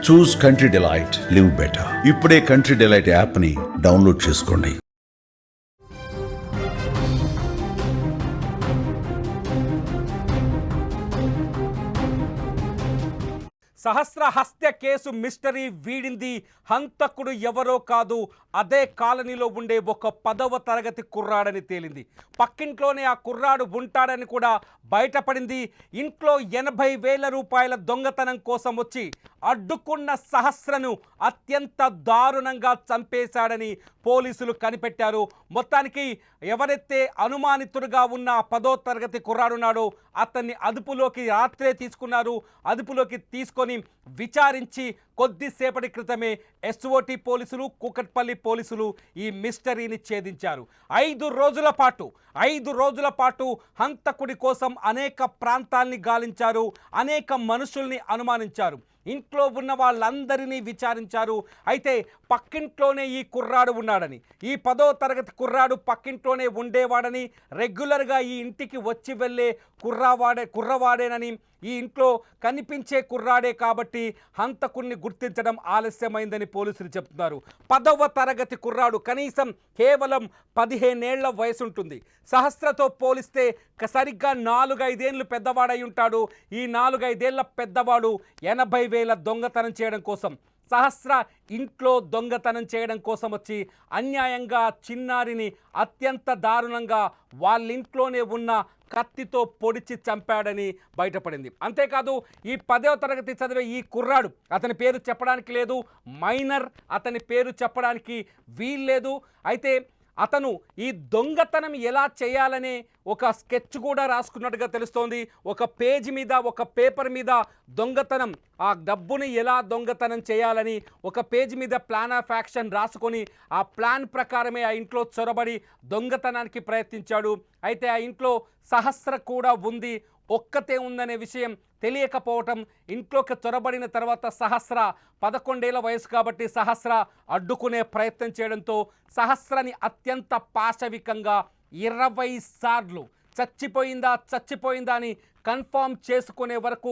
చూస్ country delight, live better. ఇప్పుడే country delight app ని download చేసుకోండి. సహస్ర హత్య కేసు మిస్టరీ వీడింది. హంతకుడు ఎవరో కాదు, అదే కాలనీలో ఉండే ఒక 10వ తరగతి కుర్రాడని తేలింది. పక్కింట్లోనే ఆ కుర్రాడు ఉంటాడని కూడా బయటపడింది. ఇంట్లో 80,000 రూపాయల దొంగతనం కోసం వచ్చి అడ్డుకున్న సహస్రను అత్యంత దారుణంగా చంపేశాడని పోలీసులు కనిపెట్టారు. మొత్తానికి ఎవరైతే అనుమానితుడుగా ఉన్న 10వ తరగతి కుర్రాడున్నాడో అతన్ని అదుపులోకి రాత్రే తీసుకున్నారు. అదుపులోకి తీసుకొని విచారించి కొద్దిసేపటి క్రితమే ఎస్ఓటి పోలీసులు, కూకట్పల్లి పోలీసులు ఈ మిస్టరీని ఛేదించారు. 5 రోజుల పాటు హంతకుడి కోసం అనేక ప్రాంతాల్ని గాలించారు, అనేక మనుషుల్ని అనుమానించారు, ఇంట్లో ఉన్న వాళ్ళందరినీ విచారించారు. అయితే పక్కింట్లోనే ఈ కుర్రాడు ఉన్నాడని, ఈ 10వ తరగతి కుర్రాడు పక్కింట్లోనే ఉండేవాడని, రెగ్యులర్గా ఈ ఇంటికి వచ్చి వెళ్ళే కుర్రవాడేనని, ఈ ఇంట్లో కనిపించే కుర్రాడే కాబట్టి హంతకుణ్ణి గుర్తించడం ఆలస్యమైందని పోలీసులు చెప్తున్నారు. 10వ తరగతి కుర్రాడు కనీసం కేవలం 15 ఏళ్ల వయసు ఉంటుంది. సహస్రతో పోలిస్తే సరిగ్గా 4-5 ఏళ్ళు పెద్దవాడై ఉంటాడు. ఈ 4-5 ఏళ్ల పెద్దవాడు 80,000 దొంగతనం చేయడం కోసం, సహస్ర ఇంట్లో దొంగతనం చేయడం కోసం వచ్చి అన్యాయంగా చిన్నారిని అత్యంత దారుణంగా వాళ్ళింట్లోనే ఉన్న కత్తితో పొడిచి చంపాడని బయటపడింది. అంతేకాదు ఈ 10వ తరగతి చదివే ఈ కుర్రాడు, అతని పేరు చెప్పడానికి లేదు, మైనర్, అతని పేరు చెప్పడానికి వీల్లేదు. అయితే అతను ఈ దొంగతనం ఎలా చేయాలనే ఒక స్కెచ్ కూడా రాసుకున్నట్టుగా తెలుస్తోంది. ఒక పేజీ మీద, ఒక పేపర్ మీద దొంగతనం, ఆ డబ్బుని ఎలా దొంగతనం చేయాలని ఒక పేజీ మీద ప్లాన్ ఆఫ్ యాక్షన్ రాసుకొని ఆ ప్లాన్ ప్రకారమే ఆ ఇంట్లో చొరబడి దొంగతనానికి ప్రయత్నించాడు. అయితే ఆ ఇంట్లో సహస్ర కూడా ఉంది, ఒక్కతే ఉందనే విషయం తెలియకపోవటం, ఇంట్లోకి చొరబడిన తర్వాత సహస్ర 11 ఏళ్ల వయసు కాబట్టి సహస్ర అడ్డుకునే ప్రయత్నం చేయడంతో సహస్రని అత్యంత పాశవికంగా 20 సార్లు చచ్చిపోయిందా అని కన్ఫామ్ చేసుకునే వరకు,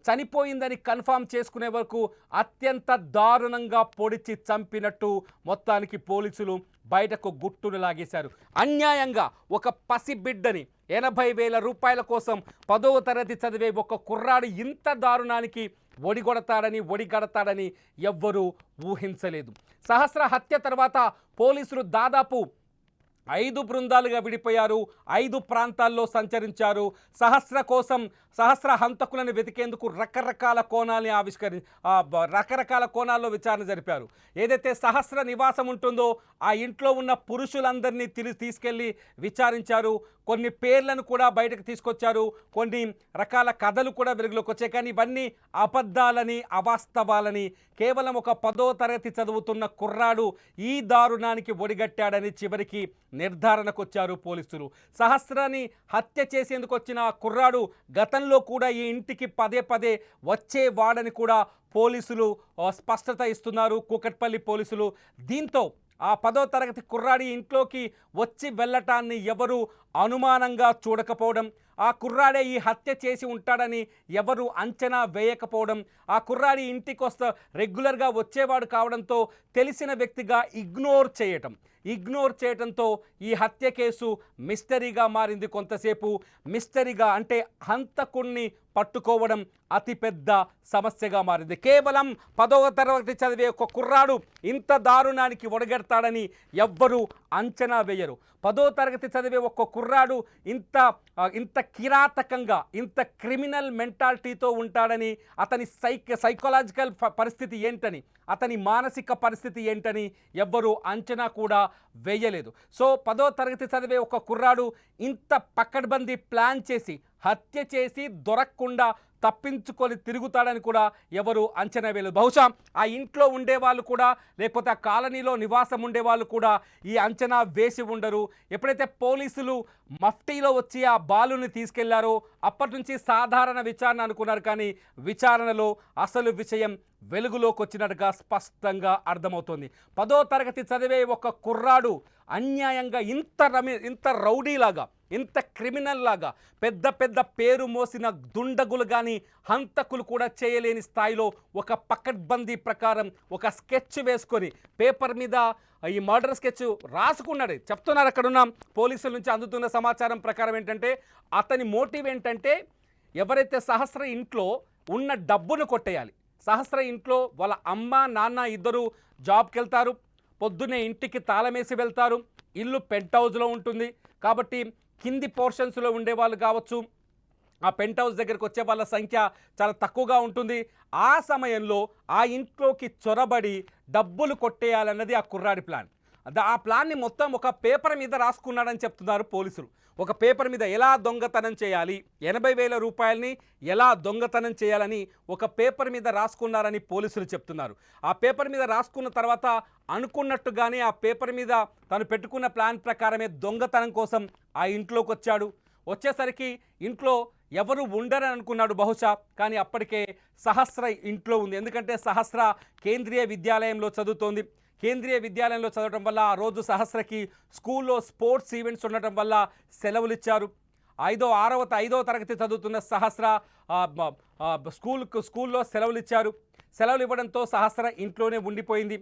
చనిపోయిందని కన్ఫామ్ చేసుకునే వరకు అత్యంత దారుణంగా పొడిచి చంపినట్టు మొత్తానికి పోలీసులు బయటకు గుట్టును లాగేశారు. అన్యాయంగా ఒక పసిబిడ్డని 80,000 రూపాయల కోసం 10వ తరగతి చదివే ఒక కుర్రాడు ఇంత దారుణానికి ఒడిగడతాడని ఎవ్వరూ ఊహించలేదు. సహస్ర హత్య తర్వాత పోలీసులు దాదాపు 5 బృందాలుగా విడిపోయారు, 5 ప్రాంతాల్లో సంచరించారు. సహస్ర హంతకులను వెతికేందుకు రకరకాల కోణాల్లో విచారణ జరిపారు. ఏదైతే సహస్ర నివాసం ఉంటుందో ఆ ఇంట్లో ఉన్న పురుషులందరినీ తీసుకెళ్ళి విచారించారు. కొన్ని పేర్లను కూడా బయటకు తీసుకొచ్చారు, కొన్ని రకాల కథలు కూడా వెలుగులోకి వచ్చాయి. కానీ ఇవన్నీ అబద్ధాలని, అవాస్తవాలని, కేవలం ఒక 10వ తరగతి చదువుతున్న కుర్రాడు ఈ దారుణానికి ఒడిగట్టాడని చివరికి నిర్ధారణకు వచ్చారు పోలీసులు. సహస్రాన్ని హత్య చేసేందుకు వచ్చిన కుర్రాడు గతంలో కూడా ఈ ఇంటికి పదే వచ్చేవాడని కూడా పోలీసులు స్పష్టత ఇస్తున్నారు, కూకట్పల్లి పోలీసులు. దీంతో ఆ 10వ తరగతి కుర్రాడి ఇంట్లోకి వచ్చి వెళ్ళటాన్ని ఎవరు అనుమానంగా చూడకపోవడం, ఆ కుర్రాడే ఈ హత్య చేసి ఉంటాడని ఎవరు అంచనా వేయకపోవడం, ఆ కుర్రాడి ఇంటికి రెగ్యులర్గా వచ్చేవాడు కావడంతో తెలిసిన వ్యక్తిగా ఇగ్నోర్ చేయటంతో ఈ హత్య కేసు మిస్టరీగా మారింది. కొంతసేపు మిస్టరీగా, అంటే హంతకుణ్ణి పట్టుకోవడం అతిపెద్ద సమస్యగా మారింది. కేవలం 10వ తరగతి చదివే ఒక కుర్రాడు ఇంత దారుణానికి ఒడగెడతాడని ఎవ్వరూ అంచనా వేయరు. 10వ తరగతి చదివే ఒక కుర్రాడు ఇంత కిరాతకంగా, ఇంత క్రిమినల్ మెంటాలిటీతో ఉంటాడని, అతని సైకలాజికల్ పరిస్థితి ఏంటని, అతని మానసిక పరిస్థితి ఏంటని ఎవ్వరూ అంచనా కూడా వేయలేదు. సో 10వ తరగతి చదివే ఒక కుర్రాడు ఇంత పకడ్బందీ ప్లాన్ చేసి హత్య చేసి దొరకకుండా తప్పించుకొని తిరుగుతాడని కూడా ఎవరు అంచనా వేయలేదు. బహుశా ఆ ఇంట్లో ఉండేవాళ్ళు కూడా, లేకపోతే ఆ కాలనీలో నివాసం ఉండేవాళ్ళు కూడా ఈ అంచనా వేసి ఉండరు. ఎప్పుడైతే పోలీసులు మఫ్టీలో వచ్చి ఆ బాలుని తీసుకెళ్లారో అప్పటి నుంచి సాధారణ విచారణ అనుకున్నారు, కానీ విచారణలో అసలు విషయం వెలుగులోకి వచ్చినట్టుగా స్పష్టంగా అర్థమవుతోంది. 10వ తరగతి చదివే ఒక కుర్రాడు అన్యాయంగా ఇంత రౌడీలాగా, ఇంత క్రిమినల్ లాగా, పెద్ద పెద్ద పేరు మోసిన దుండగులు కానీ హంతకులు కూడా చేయలేని స్థాయిలో ఒక పకడ్బందీ ప్రకారం ఒక స్కెచ్ వేసుకొని పేపర్ మీద ఈ మర్డర్ స్కెచ్ రాసుకున్నాడు. చెప్తున్నారు అక్కడున్న పోలీసుల నుంచి అందుతున్న సమాచారం ప్రకారం ఏంటంటే అతని మోటివ్ ఏంటంటే ఎవరైతే సహస్ర ఇంట్లో ఉన్న డబ్బును కొట్టేయాలి. సహస్ర ఇంట్లో వాళ్ళ అమ్మ నాన్న ఇద్దరు జాబ్కి వెళ్తారు, పొద్దున్నే ఇంటికి తాళమేసి వెళ్తారు, ఇల్లు పెంట్ హౌస్లో ఉంటుంది కాబట్టి కింది పోర్షన్స్లో ఉండేవాళ్ళు కావచ్చు, ఆ పెంట్ హౌస్ దగ్గరికి వచ్చే వాళ్ళ సంఖ్య చాలా తక్కువగా ఉంటుంది. ఆ సమయంలో ఆ ఇంట్లోకి చొరబడి డబ్బులు కొట్టేయాలన్నది ఆ కుర్రాడి ప్లాన్. ఆ ప్లాన్ని మొత్తం ఒక పేపర్ మీద రాసుకున్నాడని చెప్తున్నారు పోలీసులు. ఒక పేపర్ మీద ఎలా దొంగతనం చేయాలి, 80,000 రూపాయలని ఎలా దొంగతనం చేయాలని ఒక పేపర్ మీద రాసుకున్నారని పోలీసులు చెప్తున్నారు. ఆ పేపర్ మీద రాసుకున్న తర్వాత అనుకున్నట్టుగానే ఆ పేపర్ మీద తను పెట్టుకున్న ప్లాన్ ప్రకారమే దొంగతనం కోసం ఆ ఇంట్లోకి వచ్చాడు. వచ్చేసరికి ఇంట్లో ఎవరు ఉండరని అనుకున్నాడు బహుశా, కానీ అప్పటికే సహస్ర ఇంట్లో ఉంది. ఎందుకంటే సహస్ర కేంద్రీయ విద్యాలయంలో చదువుతోంది. కేంద్రీయ విద్యాలయంలో చదవడం వల్ల ఆ రోజు సహస్రకి స్కూల్లో స్పోర్ట్స్ ఈవెంట్స్ ఉండటం వల్ల సెలవులు ఇచ్చారు. 5వ తరగతి చదువుతున్న సహస్ర స్కూల్లో సెలవులు ఇచ్చారు. సెలవులు ఇవ్వడంతో సహస్ర ఇంట్లోనే ఉండిపోయింది.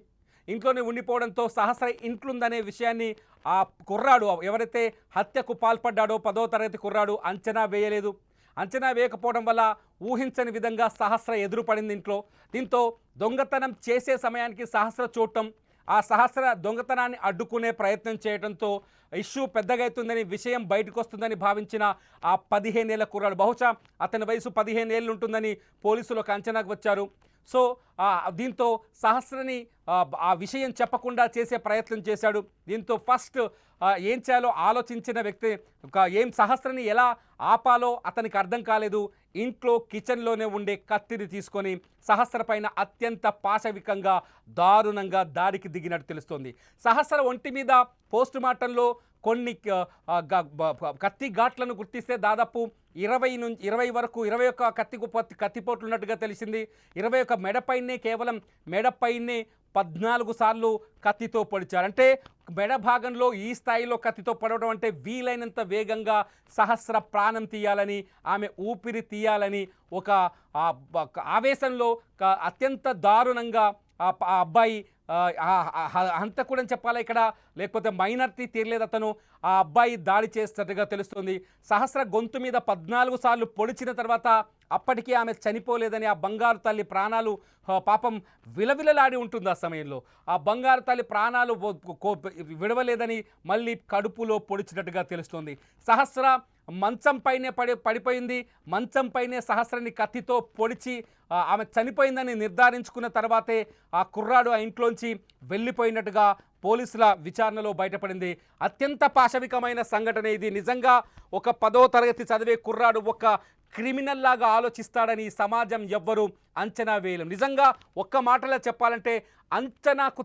ఇంట్లోనే ఉండిపోవడంతో సహస్ర ఇంట్లుందనే విషయాన్ని ఆ కుర్రాడు ఎవరైతే హత్యకు పాల్పడ్డాడో 10వ తరగతి కుర్రాడు అంచనా వేయలేదు. అంచనా వేయకపోవడం వల్ల ఊహించని విధంగా సహస్ర ఎదురుపడింది ఇంట్లో. దీంతో దొంగతనం చేసే సమయానికి సహస్ర చూడటం, ఆ సహస్ర దొంగతనాన్ని అడ్డుకునే ప్రయత్నం చేయడంతో ఇష్యూ పెద్దగా అవుతుందని, విషయం బయటకు వస్తుందని భావించిన ఆ 15 ఏళ్ల కుర్రాడు, బహుశా అతని వయసు 15 ఏళ్ళు ఉంటుందని పోలీసులు ఒక అంచనాకు వచ్చారు. సో దీంతో సహస్రని ఆ విషయం చెప్పకుండా చేసే ప్రయత్నం చేశాడు. దీంతో ఫస్ట్ ఏం చేయాలో ఆలోచించిన వ్యక్తి ఏం సహస్రని ఎలా ఆపాలో అతనికి అర్థం కాలేదు. ఇంట్లో కిచెన్లోనే ఉండే కత్తిని తీసుకొని సహస్ర పైన అత్యంత పాశవికంగా దారుణంగా దాడికి దిగినట్టు తెలుస్తోంది. సహస్ర ఒంటి మీద పోస్ట్ మార్టంలో కొన్ని కత్తి ఘాట్లను గుర్తిస్తే దాదాపు 20 వరకు 21 కత్తిపోట్లు ఉన్నట్టుగా తెలిసింది. 21 మెడపైనే, కేవలం మెడపైనే 14 సార్లు కత్తితో పొడిచారు. అంటే మెడ భాగంలో ఈ స్థాయిలో కత్తితో పొడవడం అంటే వీలైనంత వేగంగా సహస్ర ప్రాణం తీయాలని, ఆమె ఊపిరి తీయాలని ఒక ఆవేశంలో అత్యంత దారుణంగా ఆ అబ్బాయి హంతకుడని చెప్పాలా ఇక్కడ, లేకపోతే మైనారిటీ తీరలేదు అతను, ఆ అబ్బాయి దాడి చేస్తున్నట్టుగా తెలుస్తుంది. సహస్ర గొంతు మీద 14 సార్లు పొడిచిన తర్వాత అప్పటికీ ఆమె చనిపోలేదని, ఆ బంగారు తల్లి ప్రాణాలు పాపం విలవిలలాడి ఉంటుంది ఆ సమయంలో. ఆ బంగారు తల్లి ప్రాణాలు విడవలేదని మళ్ళీ కడుపులో పొడిచినట్టుగా తెలుస్తుంది. సహస్ర మంచం పైనే పడిపోయింది. మంచం పైనే సహస్రని కత్తితో పొడిచి ఆమె చనిపోయిందని నిర్ధారించుకున్న తర్వాతే ఆ కుర్రాడు ఆ ఇంట్లోంచి వెళ్ళిపోయినట్టుగా పోలీసుల విచారణలో బయటపడింది. అత్యంత పాశవికమైన సంఘటన ఇది. నిజంగా ఒక 10వ తరగతి చదివే కుర్రాడు ఒక క్రిమినల్ లాగా ఆలోచిస్తాడని సమాజం ఎవ్వరూ అంచనా వేయలేం. నిజంగా ఒక్క మాటలో చెప్పాలంటే అంచనాకు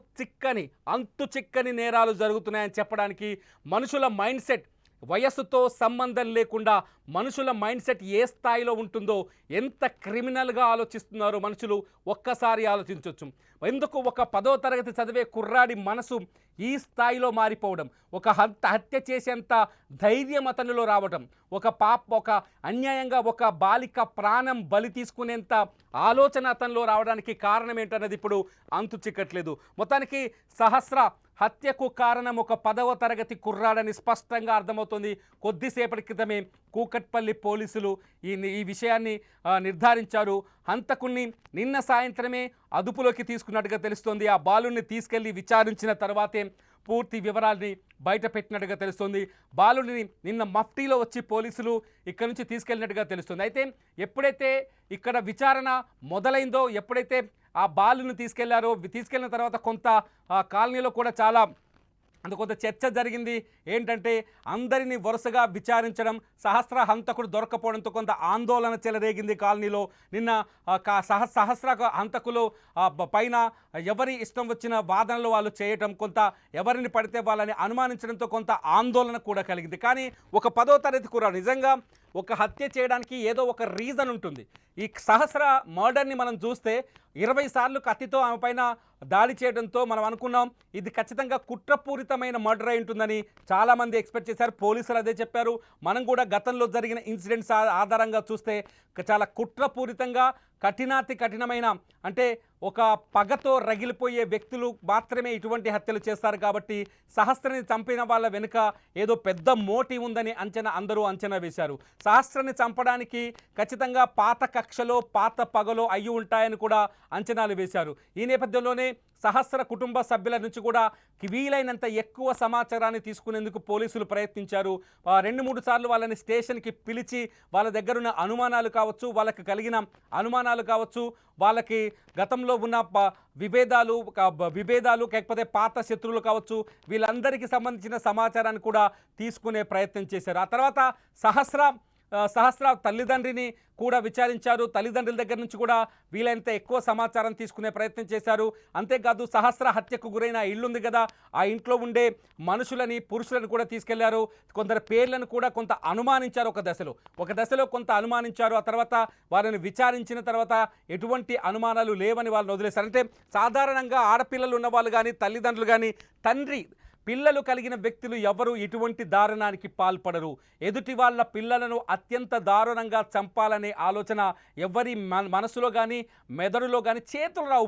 అంతు చిక్కని నేరాలు జరుగుతున్నాయని చెప్పడానికి మనుషుల మైండ్ సెట్, వయస్సుతో సంబంధం లేకుండా మనుషుల మైండ్ సెట్ ఏ స్థాయిలో ఉంటుందో, ఎంత క్రిమినల్గా ఆలోచిస్తున్నారో మనుషులు ఒక్కసారి ఆలోచించవచ్చు. ఎందుకు ఒక 10వ తరగతి చదివే కుర్రాడి మనసు ఈ స్థాయిలో మారిపోవడం, ఒక హత్య చేసేంత ధైర్యం అతనిలో రావడం, ఒక అన్యాయంగా ఒక బాలిక ప్రాణం బలి తీసుకునేంత ఆలోచన అతనిలో రావడానికి కారణం ఏంటన్నది ఇప్పుడు అంతు చిక్కట్లేదు. మొత్తానికి సహస్ర హత్యకు కారణం ఒక 10వ తరగతి కుర్రాడని స్పష్టంగా అర్థమవుతుంది. కొద్దిసేపటి క్రితమే కూకట్పల్లి పోలీసులు ఈ విషయాన్ని నిర్ధారించారు. హంతకుణ్ణి నిన్న సాయంత్రమే అదుపులోకి తీసుకున్నట్టుగా తెలుస్తోంది. ఆ బాలుని తీసుకెళ్లి విచారించిన తర్వాతే పూర్తి వివరాల్ని బయట పెట్టినట్టుగా తెలుస్తుంది. బాలుని నిన్న మఫ్టీలో వచ్చి పోలీసులు ఇక్కడ నుంచి తీసుకెళ్ళినట్టుగా తెలుస్తుంది. అయితే ఎప్పుడైతే ఇక్కడ విచారణ మొదలైందో, ఎప్పుడైతే ఆ బాలుని తీసుకెళ్లిన తర్వాత కొంత కాలనీలో కూడా కొంత చర్చ జరిగింది. ఏంటంటే అందరినీ వరుసగా విచారించడం, సహస్ర హంతకుడు దొరకపోవడంతో కొంత ఆందోళన చెలరేగింది కాలనీలో. నిన్న సహస్ర హంతకులు పైన ఎవరి ఇష్టం వచ్చిన వాదనలు వాళ్ళు చేయటం, కొంత ఎవరిని పడితే వాళ్ళని అనుమానించడంతో కొంత ఆందోళన కూడా కలిగింది. కానీ ఒక 10వ తరగతి కుర్రాడు, నిజంగా ఒక హత్య చేయడానికి ఏదో ఒక రీజన్ ఉంటుంది. ఈ సహస్ర మర్డర్ని మనం చూస్తే 20 సార్లు కత్తితో ఆమె పైన దాడి చేయడంతో మనం అనుకున్నాం ఇది ఖచ్చితంగా కుట్రపూరితమైన మర్డర్ అయి ఉంటుందని చాలామంది ఎక్స్పెక్ట్ చేశారు. పోలీసులు అదే చెప్పారు. మనం కూడా గతంలో జరిగిన ఇన్సిడెంట్స్ ఆధారంగా చూస్తే చాలా కుట్రపూరితంగా కఠినాతి కఠినమైన అంటే ఒక పగతో రగిలిపోయే వ్యక్తులు మాత్రమే ఇటువంటి హత్యలు చేస్తారు. కాబట్టి సహస్రని చంపిన వాళ్ళ వెనుక ఏదో పెద్ద మోటివ్ ఉందని అందరూ అంచనా వేశారు. సహస్రని చంపడానికి ఖచ్చితంగా పాత కక్షలో పాత పగలో అయ్యి ఉంటాయని కూడా అంచనాలు వేశారు. ఈ నేపథ్యంలోనే సహస్ర కుటుంబ సభ్యుల నుంచి కూడా వీలైనంత ఎక్కువ సమాచారాన్ని తీసుకునేందుకు పోలీసులు ప్రయత్నించారు. 2-3 సార్లు వాళ్ళని స్టేషన్కి పిలిచి వాళ్ళ దగ్గరున్న అనుమానాలు కావచ్చు, వాళ్ళకి కలిగిన అనుమానాలు కావచ్చు, వాళ్ళకి గతంలో ఉన్న విభేదాలు లేకపోతే పాత శత్రువులు కావచ్చు, వీళ్ళందరికీ సంబంధించిన సమాచారాన్ని కూడా తీసుకునే ప్రయత్నం చేశారు. ఆ తర్వాత సహస్ర తల్లిదండ్రిని కూడా విచారించారు. తల్లిదండ్రుల దగ్గర నుంచి కూడా వీలైనంత ఎక్కువ సమాచారం తీసుకునే ప్రయత్నం చేశారు. అంతేకాదు సహస్ర హత్యకు గురైన ఇల్లుంది కదా, ఆ ఇంట్లో ఉండే మనుషులని పురుషులను కూడా తీసుకెళ్లారు. కొందరు పేర్లను కూడా కొంత అనుమానించారు. ఒక దశలో కొంత అనుమానించారు. ఆ తర్వాత వారిని విచారించిన తర్వాత ఎటువంటి అనుమానాలు లేవని వాళ్ళని వదిలేశారు. అంటే సాధారణంగా ఆడపిల్లలు ఉన్న వాళ్ళు కానీ తల్లిదండ్రులు కానీ పిల్లలు కలిగిన వ్యక్తులు ఎవరు ఇటువంటి దారుణానికి పాల్పడరు. ఎదుటి వాళ్ళ పిల్లలను అత్యంత దారుణంగా చంపాలనే ఆలోచన ఎవరి మనసులో కానీ మెదడులో కానీ చేతులు రావు.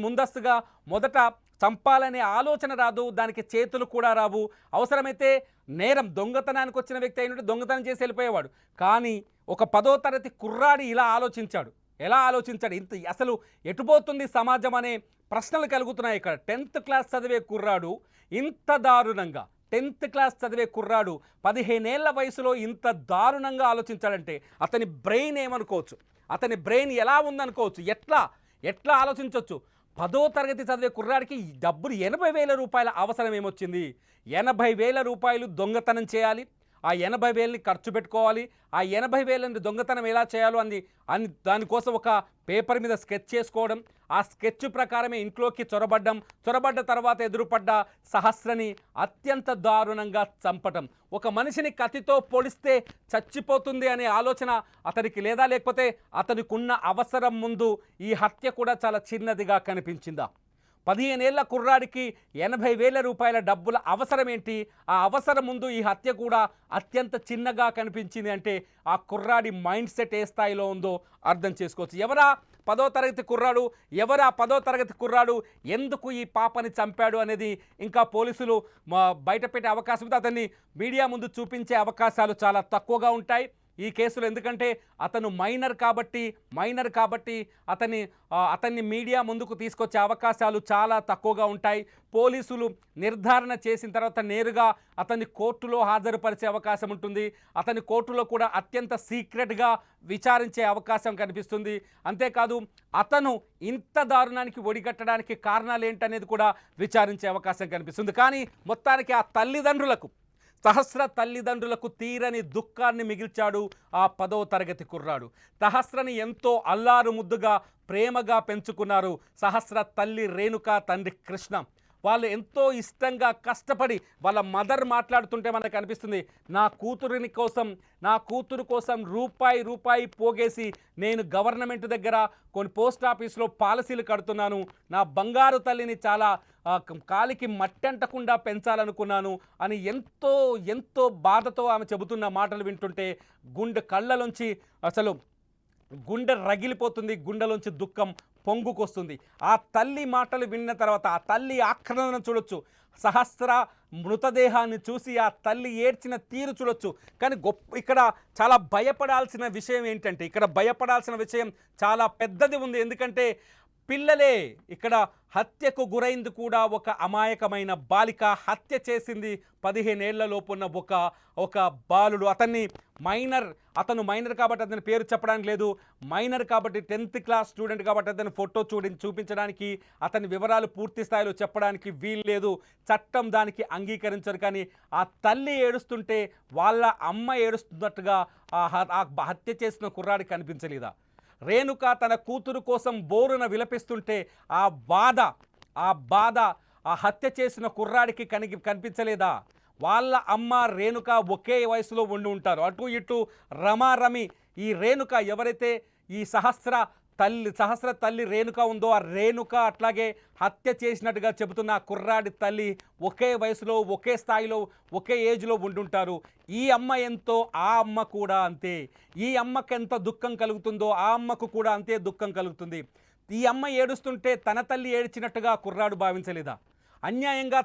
ముందస్తుగా మొదట చంపాలనే ఆలోచన రాదు, దానికి చేతులు కూడా రావు. అవసరమైతే నేరం దొంగతనానికి వచ్చిన వ్యక్తి అయినట్టు దొంగతనం చేసి వెళ్ళిపోయేవాడు. కానీ ఒక 10వ తరగతి కుర్రాడి ఇలా ఆలోచించాడు. ఎలా ఆలోచించాడు? అసలు ఎటుపోతుంది సమాజం అనే ప్రశ్నలు కలుగుతున్నాయి ఇక్కడ. 10th క్లాస్ చదివే కుర్రాడు ఇంత దారుణంగా 10th క్లాస్ చదివే కుర్రాడు 15 ఏళ్ల వయసులో ఇంత దారుణంగా ఆలోచించాడంటే అతని బ్రెయిన్ ఏమనుకోవచ్చు, అతని బ్రెయిన్ ఎలా ఉందనుకోవచ్చు, ఎట్లా ఆలోచించవచ్చు. 10వ తరగతి చదివే కుర్రాడికి డబ్బులు 80,000 రూపాయల అవసరం ఏమొచ్చింది? 80,000 రూపాయలు దొంగతనం చేయాలి, ఆ 80,000ని ఖర్చు పెట్టుకోవాలి. ఆ 80,000ని దొంగతనం ఎలా చేయాలో దానికోసం ఒక పేపర్ మీద స్కెచ్ చేసుకోవడం, ఆ స్కెచ్ ప్రకారమే ఇంట్లోకి చొరబడ్డ తర్వాత ఎదురుపడ్డ సహస్రని అత్యంత దారుణంగా చంపటం. ఒక మనిషిని కత్తితో పొడిస్తే చచ్చిపోతుంది అనే ఆలోచన అతనికి లేదా, లేకపోతే అతనికి ఉన్న అవసరం ముందు ఈ హత్య కూడా చాలా చిన్నదిగా కనిపించిందా? 15 ఏళ్ల కుర్రాడికి 80,000 రూపాయల డబ్బుల అవసరం ఏంటి? ఆ అవసరం ముందు ఈ హత్య కూడా అత్యంత చిన్నగా కనిపించింది అంటే ఆ కుర్రాడి మైండ్ సెట్ ఏ స్థాయిలో ఉందో అర్థం చేసుకోవచ్చు. ఎవరా 10వ తరగతి కుర్రాడు ఎందుకు ఈ పాపని చంపాడు అనేది ఇంకా పోలీసులు బయటపెట్టే అవకాశం ఉంది. అతన్ని మీడియా ముందు చూపించే అవకాశాలు చాలా తక్కువగా ఉంటాయి ఈ కేసులో. ఎందుకంటే అతను మైనర్ కాబట్టి అతన్ని మీడియా ముందుకు తీసుకొచ్చే అవకాశాలు చాలా తక్కువగా ఉంటాయి. పోలీసులు నిర్ధారణ చేసిన తర్వాత నేరుగా అతన్ని కోర్టులో హాజరుపరిచే అవకాశం ఉంటుంది. అతని కోర్టులో కూడా అత్యంత సీక్రెట్గా విచారించే అవకాశం కనిపిస్తుంది. అంతేకాదు అతను ఇంత దారుణానికి ఒడిగట్టడానికి కారణాలు ఏంటనేది కూడా విచారించే అవకాశం కనిపిస్తుంది. కానీ మొత్తానికి ఆ సహస్ర తల్లిదండ్రులకు తీరని దుఃఖాన్ని మిగిల్చాడు ఆ 10వ తరగతి కుర్రాడు. సహస్రని ఎంతో అల్లారు ముద్దుగా ప్రేమగా పెంచుకున్నారు సహస్ర తల్లి రేణుక, తండ్రి కృష్ణ. వాళ్ళు ఎంతో ఇష్టంగా కష్టపడి వాళ్ళ మదర్ మాట్లాడుతుంటే మనకు అనిపిస్తుంది, నా కూతురు కోసం రూపాయి పోగేసి నేను గవర్నమెంట్ దగ్గర కొన్ని పోస్ట్ ఆఫీస్లో పాలసీలు కడుతున్నాను, నా బంగారు తల్లిని చాలా కాలికి మట్టంటకుండా పెంచాలనుకున్నాను అని ఎంతో బాధతో ఆమె చెబుతున్న మాటలు వింటుంటే కళ్ళలోంచి అసలు గుండె రగిలిపోతుంది, గుండెలోంచి దుఃఖం పొంగుకొస్తుంది. ఆ తల్లి మాటలు విన్న తర్వాత ఆ తల్లి ఆక్రందన చూడొచ్చు, సహస్ర మృతదేహాన్ని చూసి ఆ తల్లి ఏడ్చిన తీరు చూడొచ్చు. కానీ ఇక్కడ చాలా భయపడాల్సిన విషయం ఏంటంటే, ఇక్కడ భయపడాల్సిన విషయం చాలా పెద్దది ఉంది. ఎందుకంటే పిల్లలే ఇక్కడ హత్యకు గురైంది కూడా ఒక అమాయకమైన బాలిక. హత్య చేసింది 15 ఏళ్లలోపున్న ఒక బాలుడు. అతను మైనర్ కాబట్టి అతని పేరు చెప్పడానికి లేదు. మైనర్ కాబట్టి 10th క్లాస్ స్టూడెంట్ కాబట్టి అతని ఫోటో చూపించడానికి, అతని వివరాలు పూర్తి స్థాయిలో చెప్పడానికి వీలు లేదు. చట్టం దానికి అంగీకరించరు. కానీ ఆ తల్లి ఏడుస్తుంటే వాళ్ళ అమ్మ ఏడుస్తున్నట్టుగా ఆ హత్య చేసిన కుర్రాడికి కనిపించలేదా? రేణుక తన కూతురు కోసం బోరున విలపిస్తుంటే ఆ బాధ ఆ హత్య చేసిన కుర్రాడికి కనిపించలేదా? వాళ్ళ అమ్మ రేణుక ఒకే వయసులో ఉండి ఉంటారు. అటు ఇటు రమారమి. ఈ రేణుక ఎవరైతే ఈ సహస్ర తల్లి రేణుక ఉందో ఆ రేణుక అట్లాగే హత్య చేసినట్టుగా చెబుతున్న ఆ కుర్రాడి తల్లి ఒకే వయసులో ఒకే స్థాయిలో ఒకే ఏజ్లో ఉండుంటారు. ఈ అమ్మ ఎంతో ఆ అమ్మ కూడా అంతే. ఈ అమ్మకు ఎంత దుఃఖం కలుగుతుందో ఆ అమ్మకు కూడా అంతే దుఃఖం కలుగుతుంది. ఈ అమ్మ ఏడుస్తుంటే తన తల్లి ఏడ్చినట్టుగా కుర్రాడు భావించలేదా? అన్యాయంగా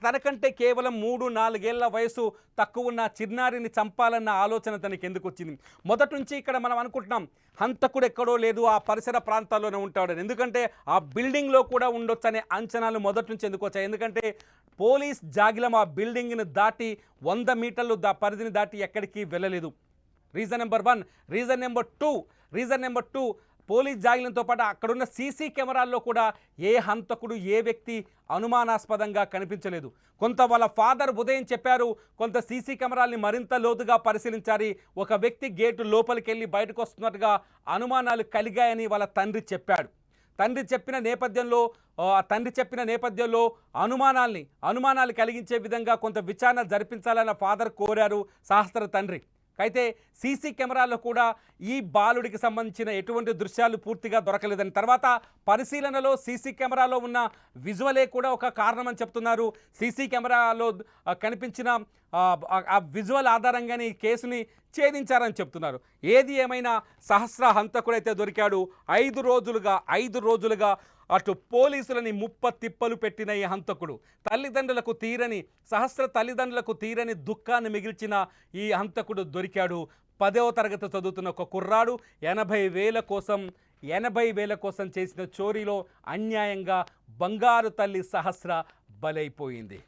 తనకంటే కేవలం 3-4 ఏళ్ల వయసు తక్కువ ఉన్న చిన్నారిని చంపాలన్న ఆలోచన తనకి ఎందుకు వచ్చింది? మొదటి నుంచి ఇక్కడ మనం అనుకుంటున్నాం హంతకుడు ఎక్కడో లేదు, ఆ పరిసర ప్రాంతాల్లోనే ఉంటాడని. ఎందుకంటే ఆ బిల్డింగ్లో కూడా ఉండొచ్చు అనే అంచనాలు మొదటి నుంచి ఎందుకు వచ్చాయి? ఎందుకంటే పోలీస్ జాగిలం ఆ బిల్డింగ్ని దాటి 100 మీటర్లు పరిధిని దాటి ఎక్కడికి వెళ్ళలేదు. Reason number 1. Reason number 2 police జాగిలంతో పాటు అక్కడున్న సీసీ కెమెరాల్లో కూడా ఏ హంతకుడు ఏ వ్యక్తి అనుమానాస్పదంగా కనిపించలేదు. కొంత వాళ్ళ ఫాదర్ ఉదయం చెప్పారు, కొంత సీసీ కెమెరాల్ని మరింత లోతుగా పరిశీలించాలి, ఒక వ్యక్తి గేటు లోపలికి వెళ్ళి బయటకు వస్తున్నట్టుగా అనుమానాలు కలిగాయని వాళ్ళ తండ్రి చెప్పాడు. తండ్రి చెప్పిన నేపథ్యంలో అనుమానాలు కలిగించే విధంగా కొంత విచారణ జరిపించాలన్న ఫాదర్ కోరారు సహస్ర తండ్రి. అయితే సీసీ కెమెరాల్లో కూడా ఈ బాలుడికి సంబంధించిన ఎటువంటి దృశ్యాలు పూర్తిగా దొరకలేదని, తర్వాత పరిశీలనలో సీసీ కెమెరాలో ఉన్న విజువలే కూడా ఒక కారణమని చెప్తున్నారు. సీసీ కెమెరాలో కనిపించిన ఆ విజువల్ ఆధారంగానే ఈ కేసుని ఛేదించారని చెప్తున్నారు. ఏది ఏమైనా సహస్ర హంతకుడైతే దొరికాడు. 5 రోజులుగా అటు పోలీసులని తిప్పలు పెట్టిన ఈ హంతకుడు సహస్ర తల్లిదండ్రులకు తీరని దుఃఖాన్ని మిగిల్చిన ఈ హంతకుడు దొరికాడు. 10వ తరగతి చదువుతున్న ఒక కుర్రాడు 80,000 కోసం చేసిన చోరీలో అన్యాయంగా బంగారు తల్లి సహస్ర బలైపోయింది.